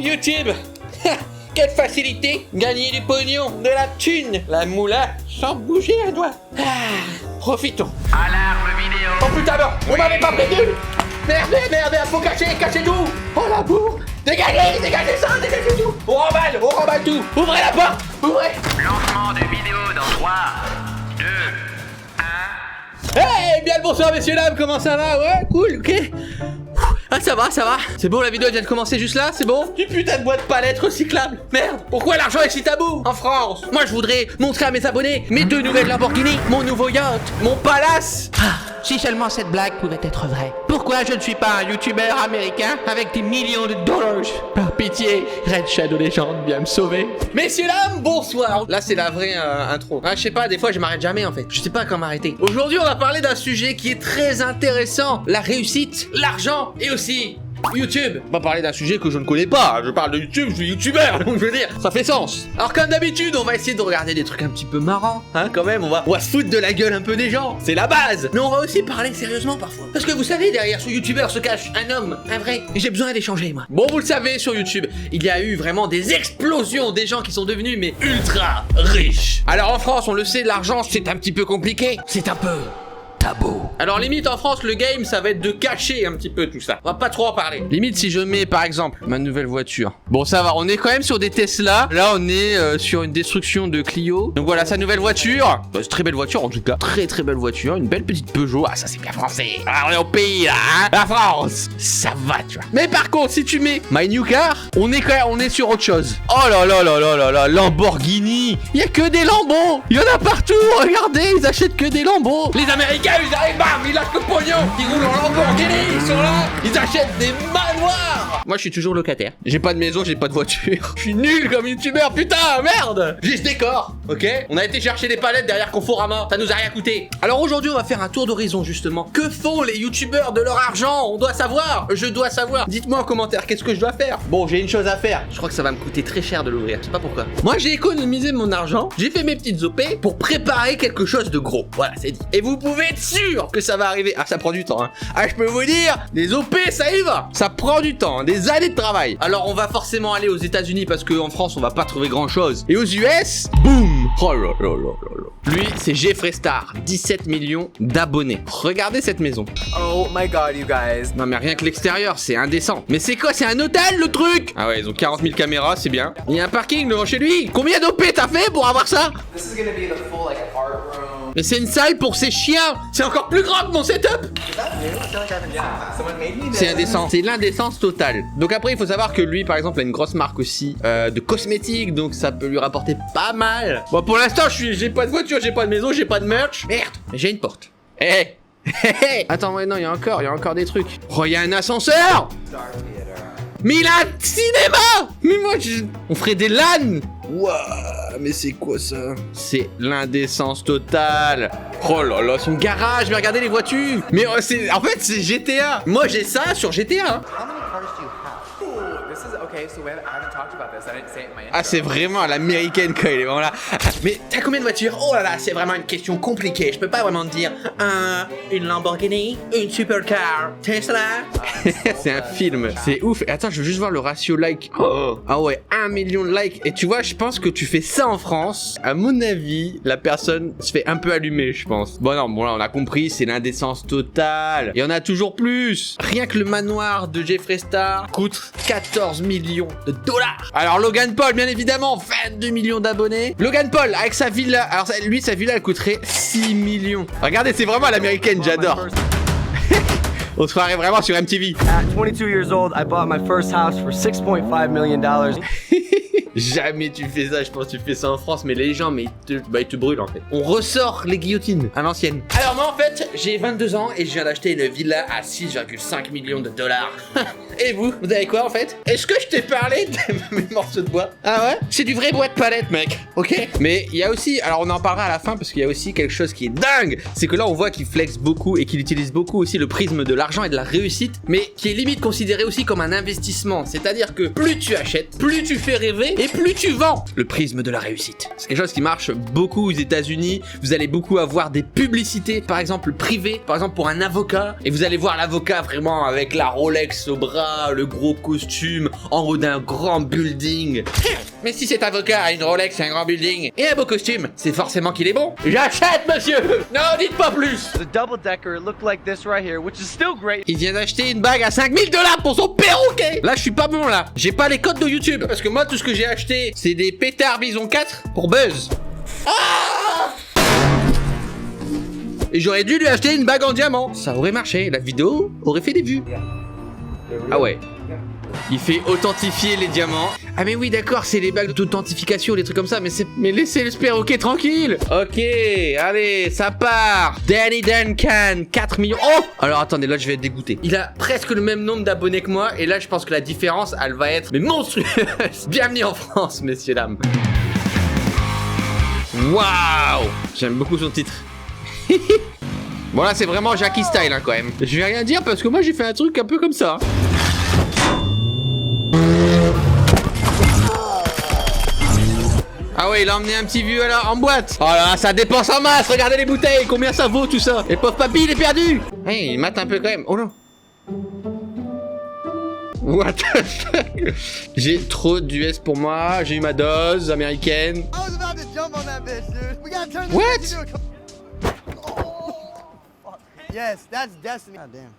YouTube. Quelle facilité. Gagner du pognon, de la thune, la moula, sans bouger un doigt. Profitons. Alarme vidéo. Oh putain, non, on m'avait pas prévenu. Merde, faut cachez tout. Oh la bourre. Dégagez ça, dégagez tout. On remballe tout. Ouvrez la porte, ouvrez. Lancement de vidéo dans 3, 2, 1. Hey, bien le bonsoir messieurs dames, comment ça va? Ouais, cool, ok. Ah ça va. C'est bon, la vidéo vient de commencer juste là, c'est bon? Du putain de boîte palette recyclable. Merde, pourquoi l'argent est si tabou en France? Moi je voudrais montrer à mes abonnés mes 2 nouvelles Lamborghini, mon nouveau yacht, mon palace. Si seulement cette blague pouvait être vraie. Pourquoi je ne suis pas un youtubeur américain avec des millions de dollars? Par pitié, Red Shadow Legend vient me sauver. Messieurs dames, bonsoir. Là c'est la vraie intro. Je sais pas, des fois je m'arrête jamais en fait. Je sais pas comment m'arrêter. Aujourd'hui on va parler d'un sujet qui est très intéressant. La réussite, l'argent et aussi YouTube. On va parler d'un sujet que je ne connais pas. Je parle de YouTube, je suis youtubeur, donc je veux dire, ça fait sens. Alors comme d'habitude, on va essayer de regarder des trucs un petit peu marrants, hein, quand même. On va se foutre de la gueule un peu des gens. C'est la base. Mais on va aussi parler sérieusement parfois. Parce que vous savez, derrière ce youtubeur se cache un homme, un vrai. Et j'ai besoin d'échanger, moi. Bon, vous le savez, sur YouTube, il y a eu vraiment des explosions des gens qui sont devenus, mais ultra riches. Alors en France, on le sait, l'argent, c'est un petit peu compliqué. C'est un peu tabou. Alors limite en France le game ça va être de cacher un petit peu tout ça. On va pas trop en parler. Limite si je mets par exemple ma nouvelle voiture. Bon ça va, on est quand même sur des Tesla. Là on est sur une destruction de Clio. Donc voilà sa nouvelle voiture. C'est une très belle voiture en tout cas. Très belle voiture. Une belle petite Peugeot. Ah ça c'est bien français. Ah on est au pays là hein. La France. Ça va tu vois. Mais par contre si tu mets my new car, on est sur autre chose. Oh là Lamborghini. Il y a que des Lambos. Il y en a partout. Regardez ils achètent que des Lambos. Les Américains ils arrivent, bam, ils lâchent le pognon, ils roulent en Lamborghini, ils sont là, ils achètent des manoirs. Moi je suis toujours locataire, j'ai pas de maison, j'ai pas de voiture, je suis nul comme youtubeur, putain, merde. J'ai ce décor, ok. On a été chercher des palettes derrière Conforama, ça nous a rien coûté. Alors aujourd'hui on va faire un tour d'horizon justement. Que font les youtubeurs de leur argent? On doit savoir, je dois savoir. Dites-moi en commentaire, qu'est-ce que je dois faire? Bon j'ai une chose à faire, je crois que ça va me coûter très cher de l'ouvrir, je sais pas pourquoi. Moi j'ai économisé mon argent, j'ai fait mes petites OP pour préparer quelque chose de gros, voilà c'est dit. Et vous pouvez être sûr que ça va arriver. Ah ça prend du temps hein. Ah je peux vous dire, des OP ça y va. Ça prend du temps, hein, des années de travail. Alors on va forcément aller aux États-Unis parce qu'en France on va pas trouver grand chose. Et aux US, boum. Oh là là là là. Lui c'est Jeffree Star, 17 millions d'abonnés. Regardez cette maison. Oh my god you guys. Non mais rien que l'extérieur, c'est indécent. Mais c'est quoi, c'est un hôtel le truc? Ah ouais ils ont 40 000 caméras, c'est bien. Il y a un parking devant chez lui. Combien d'OP t'as fait pour avoir ça? This is gonna be the full like art room. Mais c'est une salle pour ses chiens. C'est encore plus grand que mon setup. C'est indécent. C'est l'indécence totale. Donc après il faut savoir que lui par exemple a une grosse marque aussi de cosmétiques. Donc ça peut lui rapporter pas mal. Bon pour l'instant j'ai pas de voiture, j'ai pas de maison, j'ai pas de merch. Merde. Mais j'ai une porte. Hé Attends ouais non il y a encore des trucs. Oh il y a un ascenseur. Mais il a un cinéma. Mais moi on ferait des LAN. Wouah, mais c'est quoi ça? C'est l'indécence totale. Oh là là, son garage, mais regardez les voitures. Mais en fait c'est GTA. Moi j'ai ça sur GTA. Ah c'est vraiment à l'américaine quand il est vraiment là. Mais t'as combien de voitures? Oh là là, c'est vraiment une question compliquée. Je peux pas vraiment te dire une Lamborghini, une supercar, Tesla. C'est un film, c'est ouf. Attends, je veux juste voir le ratio like. Oh. Ah ouais, 1 million de likes. Et tu vois, je pense que tu fais ça en France, à mon avis, la personne se fait un peu allumer, je pense. Bon non, bon là on a compris, c'est l'indécence totale. Il y en a toujours plus. Rien que le manoir de Jeffree Star coûte 14 millions de dollars. Alors Logan Paul, bien évidemment, 22 millions d'abonnés. Logan Paul, avec sa villa, alors lui, sa villa, elle coûterait 6 millions. Regardez, c'est vraiment à l'américaine, j'adore. On se croirait vraiment sur MTV. At 22 years old, I bought my first house for $6.5 million. Jamais tu fais ça, je pense que tu fais ça en France, mais les gens, mais ils te brûlent en fait. On ressort les guillotines à l'ancienne. Alors moi en fait, j'ai 22 ans et je viens d'acheter une villa à 6,5 millions de dollars. Et vous avez quoi en fait? Est-ce que je t'ai parlé de mes morceaux de bois? Ah ouais? C'est du vrai bois de palette mec, ok? Mais il y a aussi, alors on en parlera à la fin parce qu'il y a aussi quelque chose qui est dingue. C'est que là on voit qu'il flex beaucoup et qu'il utilise beaucoup aussi le prisme de l'argent et de la réussite, mais qui est limite considéré aussi comme un investissement. C'est-à-dire que plus tu achètes, plus tu fais rêver et plus tu vends. Le prisme de la réussite. C'est quelque chose qui marche beaucoup aux États-Unis. Vous allez beaucoup avoir des publicités, par exemple privées, par exemple pour un avocat, et vous allez voir l'avocat vraiment avec la Rolex au bras, ça, le gros costume en haut d'un grand building. Mais si cet avocat a une Rolex et un grand building et un beau costume, c'est forcément qu'il est bon. J'achète, monsieur. Non, dites pas plus. The double decker, it looked like this right here, which is still great. Il vient d'acheter une bague à 5000 $ pour son perroquet. Là, je suis pas bon, là. J'ai pas les codes de YouTube. Parce que moi, tout ce que j'ai acheté, c'est des pétards Bison 4 pour Buzz. Ah! Et j'aurais dû lui acheter une bague en diamant. Ça aurait marché. La vidéo aurait fait des vues. Ah ouais. Il fait authentifier les diamants. Ah mais oui d'accord, c'est les bagues d'authentification, les trucs comme ça. Mais laissez le perroquet tranquille. Ok, allez, ça part. Danny Duncan, 4 millions. Oh! Alors attendez, là je vais être dégoûté. Il a presque le même nombre d'abonnés que moi. Et là je pense que la différence, elle va être monstrueuse. Bienvenue en France, messieurs, dames. Waouh! J'aime beaucoup son titre. Bon là c'est vraiment Jackie style hein, quand même. Je vais rien dire parce que moi j'ai fait un truc un peu comme ça. Ah ouais, il a emmené un petit vieux alors en boîte. Oh là, ça dépense en masse. Regardez les bouteilles, combien ça vaut tout ça. Et pauvre papy, il est perdu. Hey, il mate un peu quand même. Oh non. What the fuck. J'ai trop d'US pour moi. J'ai eu ma dose américaine. What? Yes, that's destiny. God damn.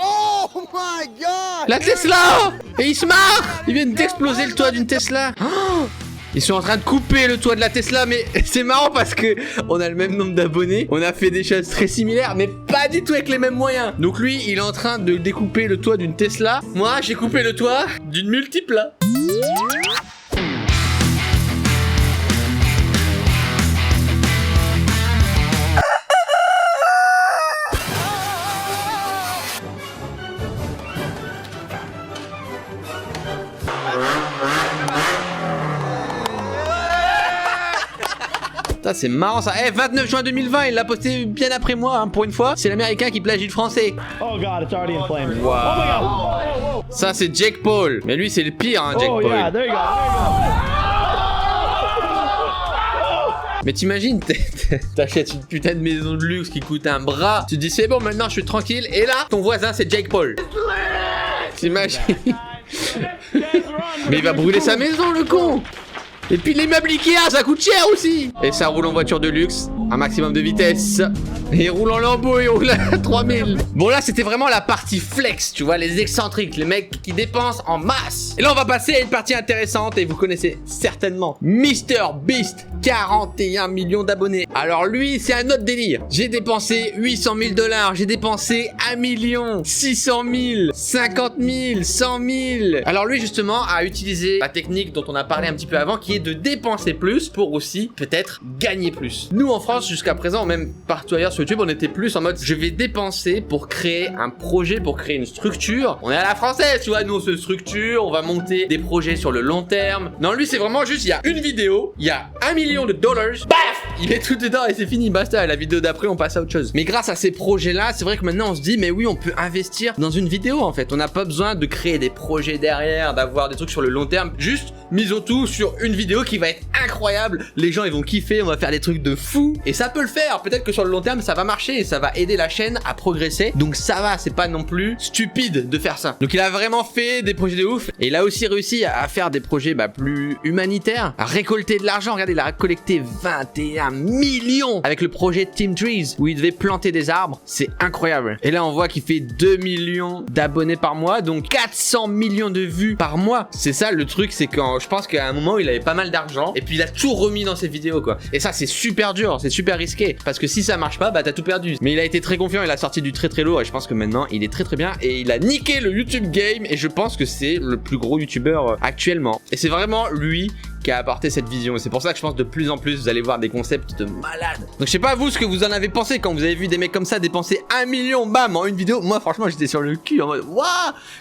Oh my god! La Tesla! Et il se marre! Ils viennent d'exploser le toit d'une Tesla. Oh, ils sont en train de couper le toit de la Tesla, mais c'est marrant parce que on a le même nombre d'abonnés. On a fait des choses très similaires, mais pas du tout avec les mêmes moyens. Donc lui, il est en train de découper le toit d'une Tesla. Moi, j'ai coupé le toit d'une Multipla. Ça c'est marrant ça. Eh, 29 juin 2020, il l'a posté bien après moi, hein, pour une fois. C'est l'américain qui plagie le français. Oh god, it's already in flames. Wow. Oh my god. Ça c'est Jake Paul. Mais lui c'est le pire, hein, Jake Oh Paul. yeah, there you go. Mais t'imagines, t'achètes une putain de maison de luxe qui coûte un bras. Tu te dis c'est bon, maintenant je suis tranquille. Et là, ton voisin c'est Jake Paul. T'imagines? Mais il va brûler sa maison, le con. Et puis l'immeuble Ikea, ça coûte cher aussi. Et ça roule en voiture de luxe, un maximum de vitesse. Et il roule en lambeau, il roule à 3000. Bon là, c'était vraiment la partie flex, tu vois, les excentriques, les mecs qui dépensent en masse. Et là, on va passer à une partie intéressante et vous connaissez certainement MrBeast, 41 millions d'abonnés. Alors lui, c'est un autre délire. J'ai dépensé 800 000 $, j'ai dépensé 1 million, 600 000, 50 000, 100 000. Alors lui, justement, a utilisé la technique dont on a parlé un petit peu avant, qui est de dépenser plus pour aussi peut-être gagner plus. Nous en France jusqu'à présent, même partout ailleurs sur YouTube, on était plus en mode je vais dépenser pour créer un projet, pour créer une structure. On est à la française, tu vois, nous on se structure, on va monter des projets sur le long terme. Non, lui c'est vraiment juste, il y a une vidéo, il y a 1 million $, baf, il met tout dedans et c'est fini, basta. La vidéo d'après on passe à autre chose. Mais grâce à ces projets là, c'est vrai que maintenant on se dit mais oui, on peut investir dans une vidéo en fait. On n'a pas besoin de créer des projets derrière, d'avoir des trucs sur le long terme. Juste misons tout sur une vidéo qui va être incroyable. Les gens ils vont kiffer, on va faire des trucs de fou et ça peut le faire. Peut-être que sur le long terme ça va marcher et ça va aider la chaîne à progresser. Donc ça va, c'est pas non plus stupide de faire ça. Donc il a vraiment fait des projets de ouf et il a aussi réussi à faire des projets plus humanitaires, à récolter de l'argent. Regardez, il a collecté 21 millions avec le projet Team Trees où il devait planter des arbres. C'est incroyable. Et là on voit qu'il fait 2 millions d'abonnés par mois, donc 400 millions de vues par mois. C'est ça le truc, c'est quand je pense qu'à un moment il avait pas mal d'argent et puis il a tout remis dans ses vidéos quoi. Et ça c'est super dur, c'est super risqué parce que si ça marche pas, bah t'as tout perdu. Mais il a été très confiant, il a sorti du très très lourd et je pense que maintenant il est très très bien et il a niqué le YouTube game et je pense que c'est le plus gros youtubeur actuellement. Et c'est vraiment lui qui a apporté cette vision et c'est pour ça que je pense de plus en plus vous allez voir des concepts de malade. Donc je sais pas vous ce que vous en avez pensé quand vous avez vu des mecs comme ça dépenser 1 million bam en une vidéo. Moi franchement j'étais sur le cul en mode waouh,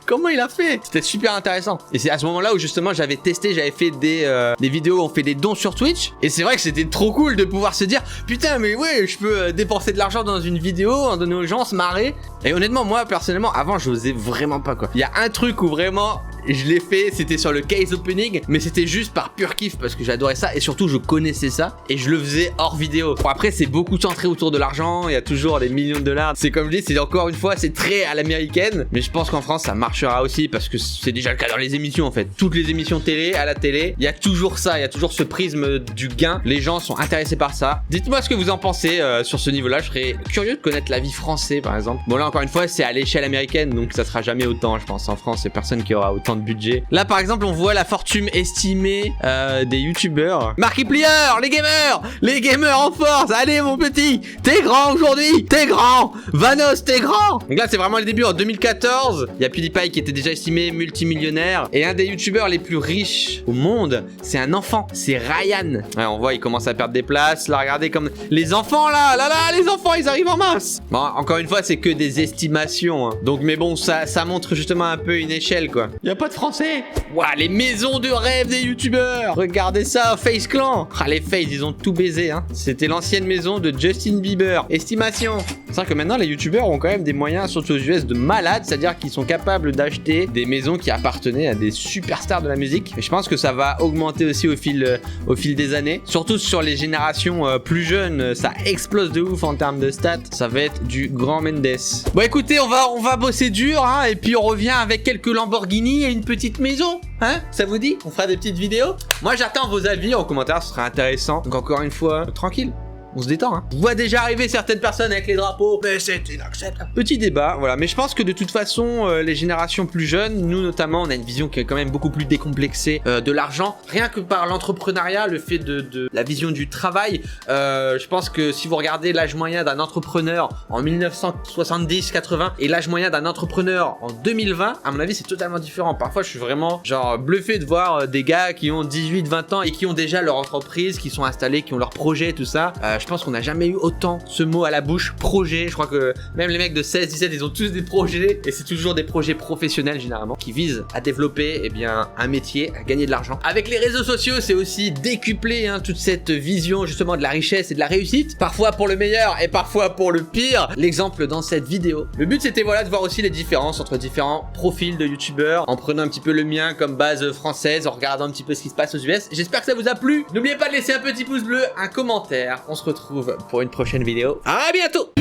comment il a fait. C'était super intéressant et c'est à ce moment là où justement j'avais testé, j'avais fait des vidéos, on fait des dons sur Twitch et c'est vrai que c'était trop cool de pouvoir se dire putain mais ouais je peux dépenser de l'argent dans une vidéo, en donner aux gens, se marrer. Et honnêtement moi personnellement avant j'osais vraiment pas quoi. Il y a un truc où vraiment je l'ai fait, c'était sur le case opening, mais c'était juste par pur kiff parce que j'adorais ça et surtout je connaissais ça et je le faisais hors vidéo. Bon après c'est beaucoup centré autour de l'argent, il y a toujours des millions de dollars. C'est comme je dis, c'est encore une fois, c'est très à l'américaine, mais je pense qu'en France ça marchera aussi parce que c'est déjà le cas dans les émissions en fait. Toutes les émissions télé, à la télé, il y a toujours ça, il y a toujours ce prisme du gain. Les gens sont intéressés par ça. Dites-moi ce que vous en pensez sur ce niveau-là, je serais curieux de connaître l'avis français par exemple. Bon là encore une fois, c'est à l'échelle américaine donc ça sera jamais autant je pense. En France, c'est personne qui aura autant de budget. Là par exemple, on voit la fortune estimée des youtubeurs. Markiplier, les gamers en force. Allez mon petit, t'es grand aujourd'hui, t'es grand. Vanos, t'es grand. Donc là c'est vraiment les débuts en 2014. Il y a PewDiePie qui était déjà estimé multimillionnaire et un des youtubeurs les plus riches au monde, c'est un enfant, c'est Ryan. Ouais, on voit il commence à perdre des places. Là regardez comme les enfants là, les enfants ils arrivent en masse. Bon encore une fois c'est que des estimations hein. Donc mais bon ça montre justement un peu une échelle quoi. Y a pas de français. Ouah, les maisons de rêve des youtubeurs. Regardez ça, Face Clan. Ah les Face ils ont tout baisé hein. C'était l'ancienne maison de Justin Bieber. Estimation. C'est vrai que maintenant les youtubeurs ont quand même des moyens surtout aux US de malades, c'est-à-dire qu'ils sont capables d'acheter des maisons qui appartenaient à des superstars de la musique. Et je pense que ça va augmenter aussi au fil des années. Surtout sur les générations plus jeunes, ça explose de ouf en termes de stats. Ça va être du grand Mendes. Bon écoutez, on va bosser dur hein, et puis on revient avec quelques Lamborghini et une petite maison. Hein? Ça vous dit? On fera des petites vidéos? Moi j'attends vos avis en commentaire, ce sera intéressant. Donc encore une fois, tranquille. On se détend hein. Je vois déjà arriver certaines personnes avec les drapeaux. Mais c'est inacceptable. Petit débat, voilà. Mais je pense que de toute façon, les générations plus jeunes, nous notamment, on a une vision qui est quand même beaucoup plus décomplexée de l'argent. Rien que par l'entrepreneuriat, le fait de la vision du travail. Je pense que si vous regardez l'âge moyen d'un entrepreneur en 1970-80 et l'âge moyen d'un entrepreneur en 2020, à mon avis, c'est totalement différent. Parfois, je suis vraiment genre bluffé de voir des gars qui ont 18-20 ans et qui ont déjà leur entreprise, qui sont installés, qui ont leur projet, tout ça. Je pense qu'on n'a jamais eu autant ce mot à la bouche, projet. Je crois que même les mecs de 16-17, ils ont tous des projets et c'est toujours des projets professionnels généralement qui visent à développer eh bien, un métier, à gagner de l'argent. Avec les réseaux sociaux, c'est aussi décuplé hein, toute cette vision justement de la richesse et de la réussite, parfois pour le meilleur et parfois pour le pire. L'exemple dans cette vidéo. Le but c'était voilà de voir aussi les différences entre différents profils de youtubeurs en prenant un petit peu le mien comme base française, en regardant un petit peu ce qui se passe aux US. J'espère que ça vous a plu. N'oubliez pas de laisser un petit pouce bleu, un commentaire. On se retrouve pour une prochaine vidéo. À bientôt!